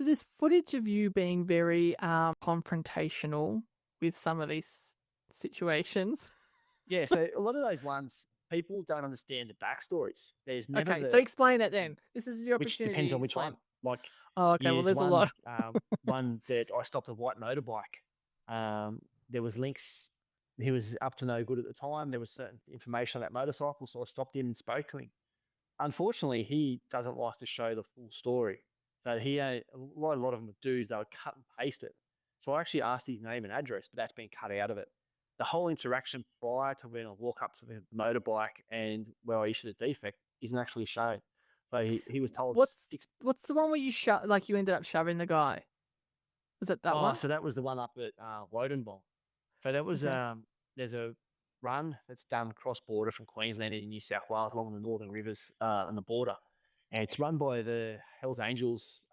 So there's footage of you being very confrontational with some of these situations. Yeah, so a lot of those ones, people don't understand the backstories. There's never Okay, so explain it then. This is your which opportunity depends to on which explain. one. Like, Oh, okay. Well, years there's a one, lot. one that I stopped a white motorbike. There was links. He was up to no good at the time. There was certain information on that motorcycle, so I stopped him and spoke to him. Unfortunately, he doesn't like to show the full story. So a lot of them would do is they would cut and paste it. So I actually asked his name and address, but that's been cut out of it. The whole interaction prior to when I walk up to the motorbike and where I issued a defect isn't actually shown. So he was told What's six. what's the one where you ended up shoving the guy? Was it that Oh, one? so that was the one up at Wodenbong. So that was Okay. there's a run that's done cross border from Queensland into New South Wales along the northern rivers on the border, and it's run by the Hells Angels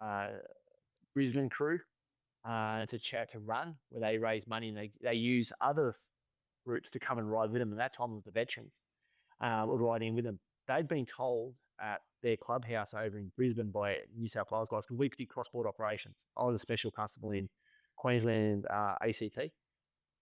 Brisbane crew. It's a charity run where they raise money and they use other groups to come and ride with them. And that time it was the veterans would ride in with them. They'd been told at their clubhouse over in Brisbane by New South Wales guys, because we could do cross-border operations. I was a special constable in Queensland ACT.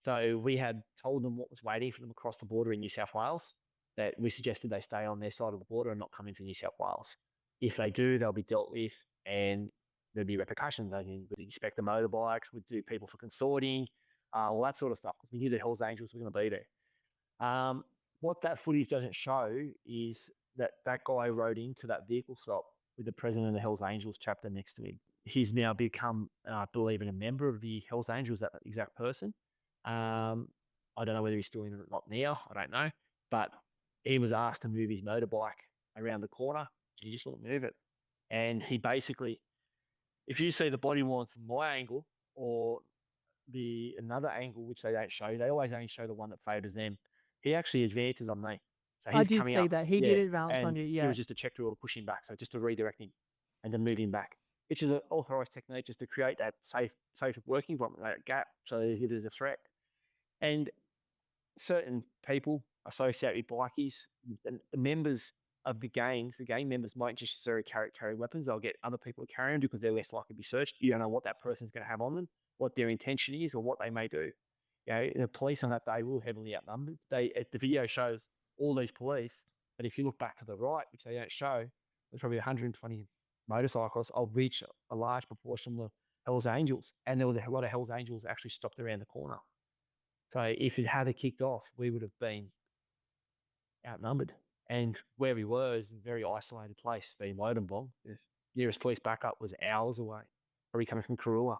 So we had told them what was waiting for them across the border in New South Wales, that we suggested they stay on their side of the border and not come into New South Wales. If they do, they'll be dealt with and there'd be repercussions. I mean, we'd inspect the motorbikes, we'd do people for consorting, all that sort of stuff, because we knew the Hells Angels were going to be there. What that footage doesn't show is that guy rode into that vehicle stop with the president of the Hells Angels chapter next to him. He's now become, I believe, a member of the Hells Angels, that exact person. I don't know whether he's still in it or not now. I don't know. But he was asked to move his motorbike around the corner. He just wouldn't move it. And he basically, if you see the body worn from my angle or the another angle, which they don't show, they always only show the one that favours them. He actually advances on me. So I he's did coming see up. that. He Yeah. did advance on And you. it Yeah. was just a check tool to push him back. So just to redirect him and to move him back, which is an authorised technique just to create that safe working environment, that gap, so if there's a threat. And certain people associate with bikies and the members of the gang members might just necessarily carry weapons. They'll get other people to carry them because they're less likely to be searched. You don't know what that person's going to have on them, what their intention is, or what they may do. You know, the police on that day were heavily outnumbered. The video shows all these police, but if you look back to the right, which they don't show, there's probably 120 motorcyclists, of which a large proportion were Hells Angels, and there was a lot of Hells Angels actually stopped around the corner. So if it had kicked off, we would have been outnumbered. And where we were is a very isolated place, being Wodenbong. The nearest police backup was hours away, probably coming from Karua.